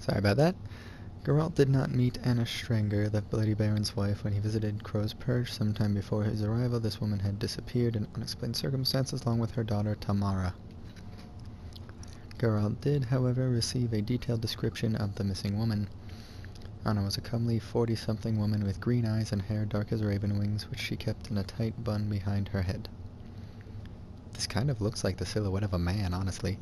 Sorry about that. Geralt did not meet Anna Strenger, the Bloody Baron's wife, when he visited Crow's Perch. Sometime before his arrival, this woman had disappeared in unexplained circumstances along with her daughter Tamara. Geralt did, however, receive a detailed description of the missing woman. Anna was a comely 40-something woman with green eyes and hair dark as raven wings, which she kept in a tight bun behind her head. This kind of looks like the silhouette of a man, honestly.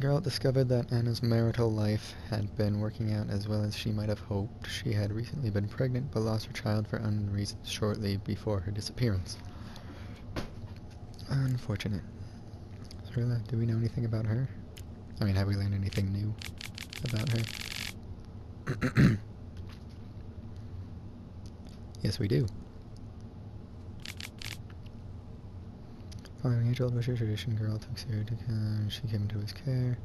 Geralt discovered that Anna's marital life had been working out as well as she might have hoped. She had recently been pregnant but lost her child for unknown reasons shortly before her disappearance. Unfortunate. Cirilla, do we know anything about her? I mean, have we learned anything new about her? Yes, we do. Following age-old Wtcher tradition, Geralt took Ciri to she came into his care.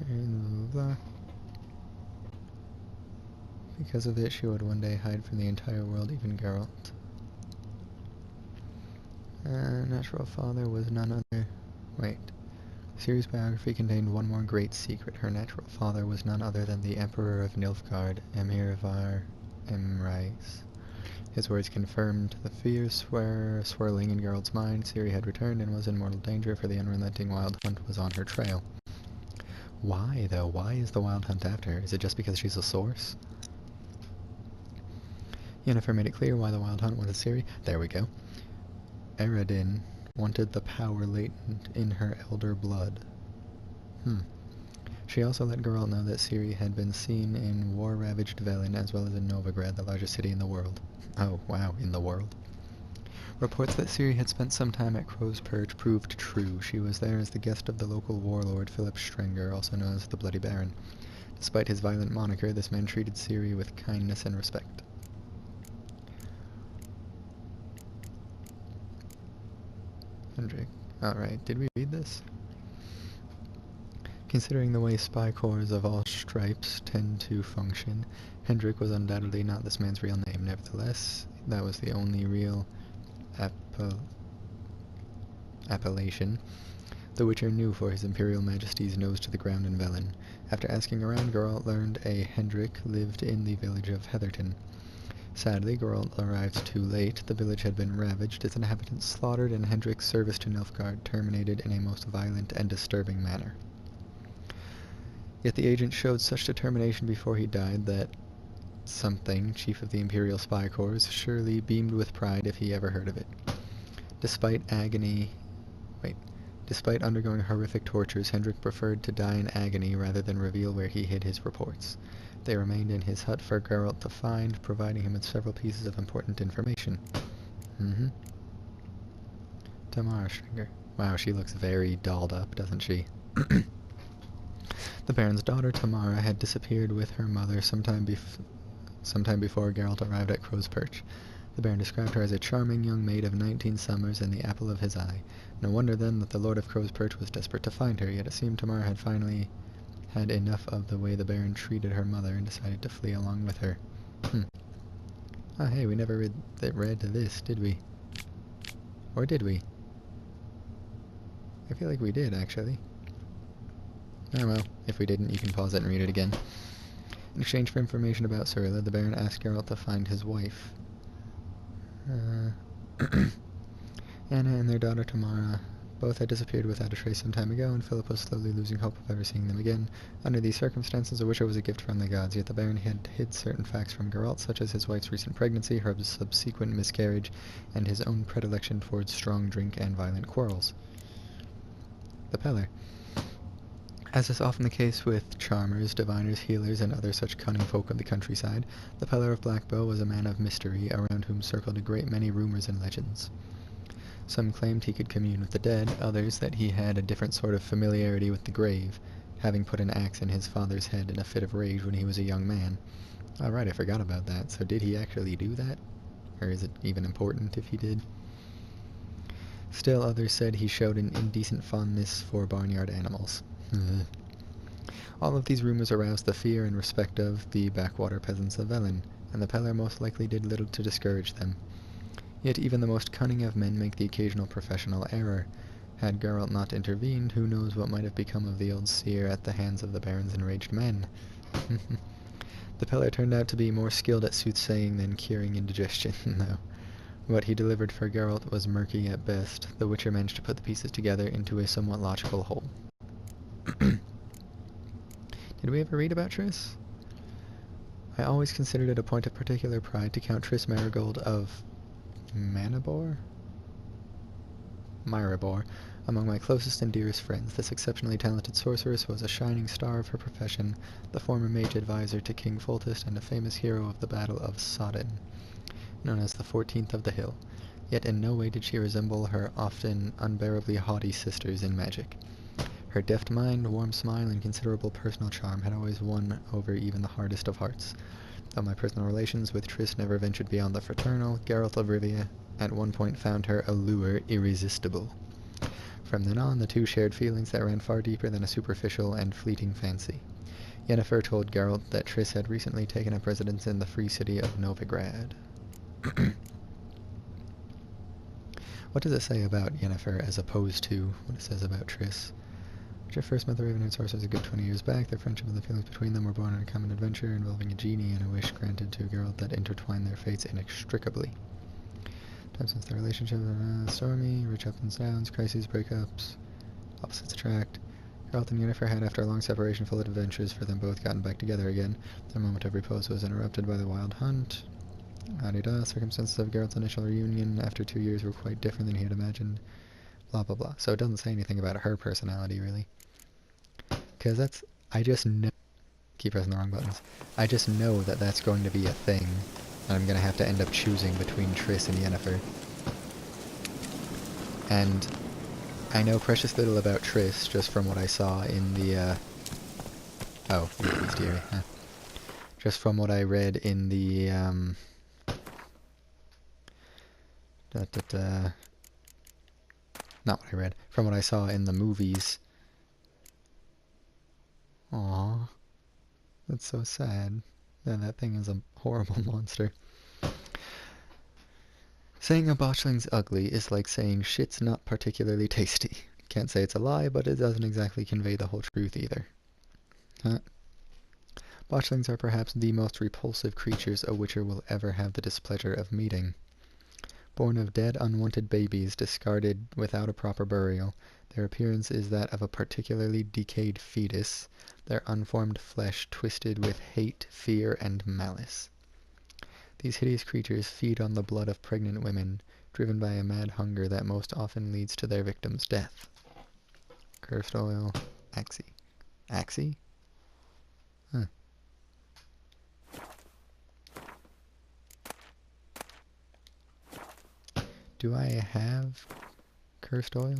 And blah, blah, blah. Because of it, she would one day hide from the entire world, even Geralt. Natural father was none other... Wait. Ciri's biography contained one more great secret. Her natural father was none other than the Emperor of Nilfgaard, Emhyr var Emreis. His words confirmed the fears swirling in Geralt's mind. Ciri had returned and was in mortal danger, for the unrelenting Wild Hunt was on her trail. Why, though? Why is the Wild Hunt after her? Is it just because she's a source? Yennefer made it clear why the Wild Hunt wanted Ciri. There we go. Eredin wanted the power latent in her elder blood. She also let Geralt know that Ciri had been seen in war-ravaged Velen as well as in Novigrad, the largest city in the world. Oh, wow, in the world. Reports that Ciri had spent some time at Crow's Perch proved true. She was there as the guest of the local warlord, Philip Strenger, also known as the Bloody Baron. Despite his violent moniker, this man treated Ciri with kindness and respect. Hendrik. Alright, did we read this? Considering the way spy corps of all stripes tend to function, Hendrik was undoubtedly not this man's real name. Nevertheless, that was the only real appellation the Witcher knew for his Imperial Majesty's nose to the ground in Velen. After asking around, Geralt learned a Hendrik lived in the village of Heatherton. Sadly, Geralt arrived too late. The village had been ravaged, its inhabitants slaughtered, and Hendrik's service to Nilfgaard terminated in a most violent and disturbing manner. Yet the agent showed such determination before he died that something, chief of the Imperial Spy Corps, surely beamed with pride if he ever heard of it. Despite undergoing horrific tortures, Hendrik preferred to die in agony rather than reveal where he hid his reports. They remained in his hut for Geralt to find, providing him with several pieces of important information. Tamara Strenger. Wow, she looks very dolled up, doesn't she? The Baron's daughter, Tamara, had disappeared with her mother sometime before Geralt arrived at Crow's Perch. The Baron described her as a charming young maid of 19 summers and the apple of his eye. No wonder then that the Lord of Crow's Perch was desperate to find her, yet it seemed Tamara had finally had enough of the way the Baron treated her mother and decided to flee along with her. Ah, hey, we never read this, did we? Or did we? I feel like we did, actually. Oh well, if we didn't, you can pause it and read it again. In exchange for information about Cirilla, the Baron asked Geralt to find his wife. Anna and their daughter Tamara both had disappeared without a trace some time ago, and Philip was slowly losing hope of ever seeing them again. Under these circumstances, a Witcher was a gift from the gods, yet the Baron had hid certain facts from Geralt, such as his wife's recent pregnancy, her subsequent miscarriage, and his own predilection towards strong drink and violent quarrels. The Peller. As is often the case with charmers, diviners, healers, and other such cunning folk of the countryside, the Peller of Blackbow was a man of mystery, around whom circled a great many rumors and legends. Some claimed he could commune with the dead, others that he had a different sort of familiarity with the grave, having put an axe in his father's head in a fit of rage when he was a young man. Alright, I forgot about that. So did he actually do that? Or is it even important if he did? Still others said he showed an indecent fondness for barnyard animals. All of these rumors aroused the fear and respect of the backwater peasants of Velen, and the Peller most likely did little to discourage them. Yet even the most cunning of men make the occasional professional error. Had Geralt not intervened, who knows what might have become of the old seer at the hands of the Baron's enraged men. The pillar turned out to be more skilled at soothsaying than curing indigestion, though. What he delivered for Geralt was murky at best. The Witcher managed to put the pieces together into a somewhat logical whole. Did we ever read about Triss? I always considered it a point of particular pride to count Triss Marigold of Maribor among my closest and dearest friends. This exceptionally talented sorceress was a shining star of her profession, the former mage advisor to King Foltest and a famous hero of the Battle of Sodden, known as the 14th of the Hill. Yet in no way did she resemble her often unbearably haughty sisters in magic. Her deft mind, warm smile, and considerable personal charm had always won over even the hardest of hearts. Though my personal relations with Triss never ventured beyond the fraternal, Geralt of Rivia at one point found her allure irresistible. From then on, the two shared feelings that ran far deeper than a superficial and fleeting fancy. Yennefer told Geralt that Triss had recently taken up residence in the free city of Novigrad. What does it say about Yennefer as opposed to what it says about Triss? Witcher first met the Ravenhaired sorceress a good 20 years back. Their friendship and the feelings between them were born in a common adventure involving a genie and a wish granted to Geralt that intertwined their fates inextricably. Time since their relationship stormy, rich ups and downs, crises, breakups, opposites attract. Geralt and Yennefer had, after a long separation full of adventures for them both, gotten back together again. Their moment of repose was interrupted by the wild hunt. Da-da-da, circumstances of Geralt's initial reunion after 2 years were quite different than he had imagined. Blah blah blah. So it doesn't say anything about her personality, really. Because that's... I just know... Keep pressing the wrong buttons. I just know that that's going to be a thing. And I'm going to have to end up choosing between Triss and Yennefer. And I know precious little about Triss just from what I saw in the... Oh, bestiary, huh? Just from what I read in the... Not what I read. From what I saw in the movies. Aww. That's so sad. Yeah, that thing is a horrible monster. Saying a botchling's ugly is like saying shit's not particularly tasty. Can't say it's a lie, but it doesn't exactly convey the whole truth either. Huh? Botchlings are perhaps the most repulsive creatures a Witcher will ever have the displeasure of meeting. Born of dead, unwanted babies, discarded without a proper burial, their appearance is that of a particularly decayed fetus, their unformed flesh twisted with hate, fear, and malice. These hideous creatures feed on the blood of pregnant women, driven by a mad hunger that most often leads to their victim's death. Cursed oil. Axii. Axii? Huh. Do I have cursed oil?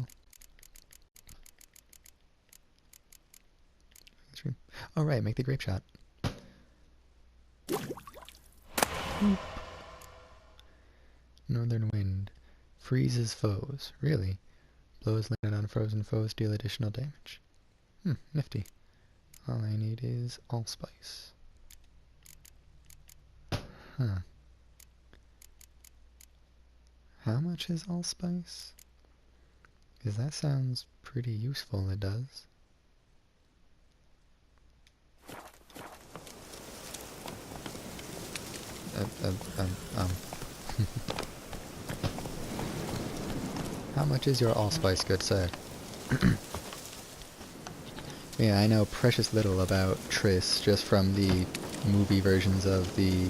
Oh right, make the grape shot. Northern wind. Freezes foes. Really? Blows landed on frozen foes deal additional damage. Nifty. All I need is allspice. Huh. How much is allspice? Because that sounds pretty useful, it does. How much is your allspice, good sir? Yeah, I know precious little about Triss just from the movie versions of the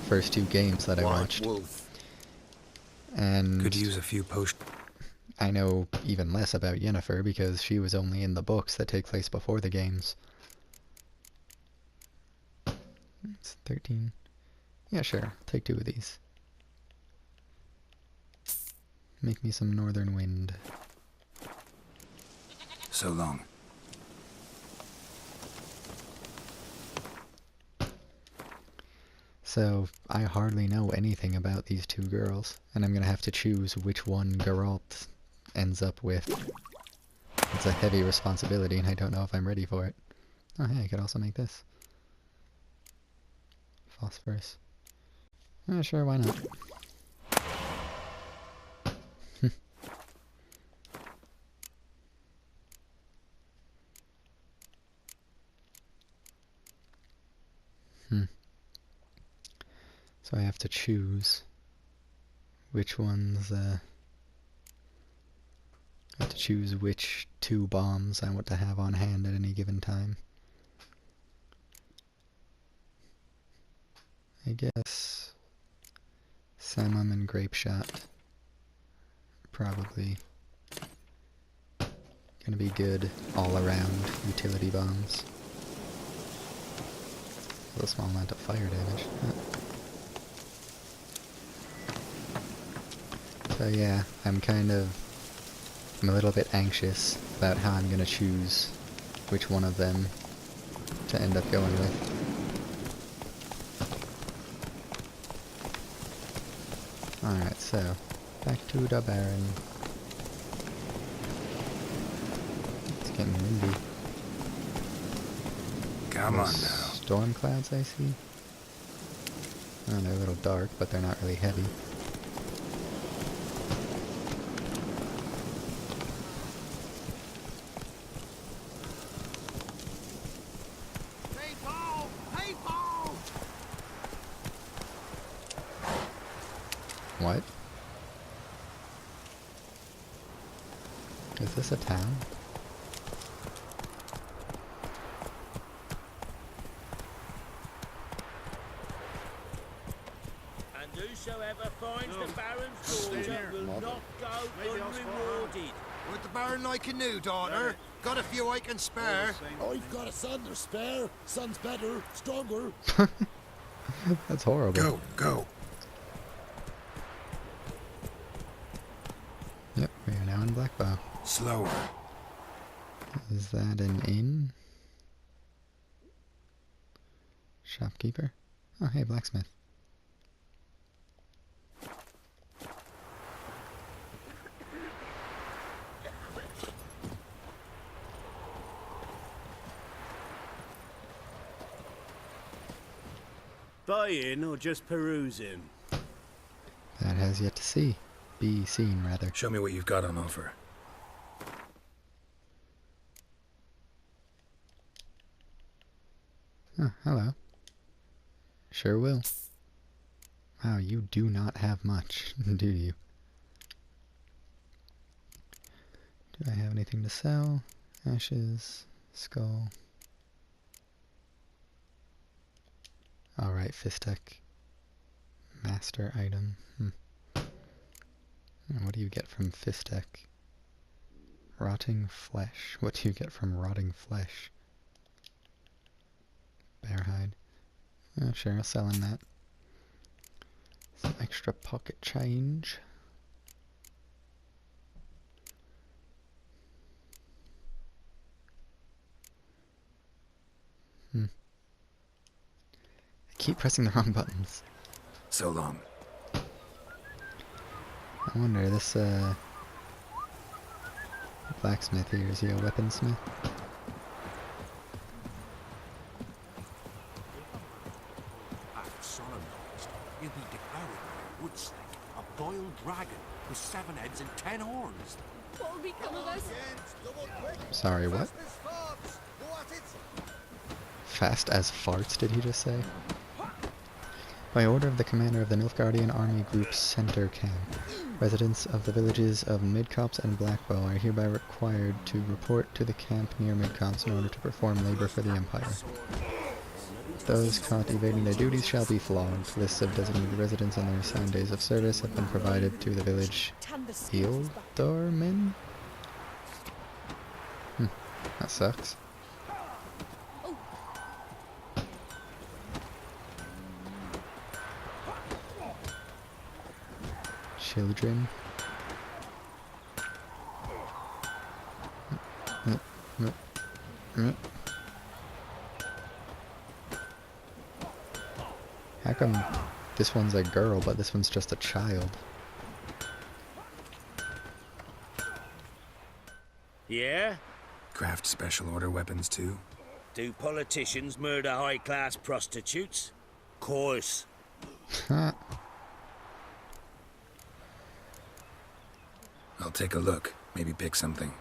first two games that I watched. Wolf. And could use a few potions. I know even less about Yennefer because she was only in the books that take place before the games. It's 13. Yeah, sure. I'll take 2 of these. Make me some northern wind. So long. So, I hardly know anything about these 2 girls, and I'm gonna have to choose which one Geralt ends up with. It's a heavy responsibility, and I don't know if I'm ready for it. Oh hey, I could also make this. Phosphorus. Yeah, sure, why not? So I have to choose which ones, I have to choose which 2 bombs I want to have on hand at any given time. I guess Samum and Grape Shot probably gonna be good all-around utility bombs. A small amount of fire damage. So yeah, I'm a little bit anxious about how I'm gonna choose which one of them to end up going with. Alright, so, back to the Baron. It's getting windy. Come on now. Storm clouds I see. Oh, they're a little dark, but they're not really heavy. What? Is this a town? And whosoever finds the Baron's daughter will not go unrewarded. Would the Baron like a new daughter? Got a few I can spare. I've got a son to spare. Son's better, stronger. That's horrible. Go. Yep, we are now in Blackbow. Slower. Is that an inn? Shopkeeper? Oh, hey, blacksmith. Buying or just perusing? That has yet to be seen, rather. Show me what you've got on offer. Oh, hello. Sure will. Wow, you do not have much, do you? Do I have anything to sell? Ashes, skull. Alright, Fistek. Master item. What do you get from Fistek? Rotting flesh. What do you get from rotting flesh? Bear hide. Oh, sure, I'll sell in that. Some extra pocket change. I keep pressing the wrong buttons. So long. I wonder, this, blacksmith here, is he a weaponsmith? Solemnized, he'll be devoured by a wood snake, a boiled dragon with 7 heads and 10 horns. What'll become of us? Sorry, what? Fast as farts, did he just say? By order of the commander of the Nilfgaardian Army Group's center camp, residents of the villages of Midcopse and Blackbow are hereby required to report to the camp near Midcopse in order to perform labor for the Empire. Those caught evading their duties shall be flogged. Lists of designated residents and their assigned days of service have been provided to the village Ealdormen? That sucks. Children. How come this one's a girl, but this one's just a child? Yeah? Craft special order weapons too? Do politicians murder high-class prostitutes? Course. I'll take a look. Maybe pick something.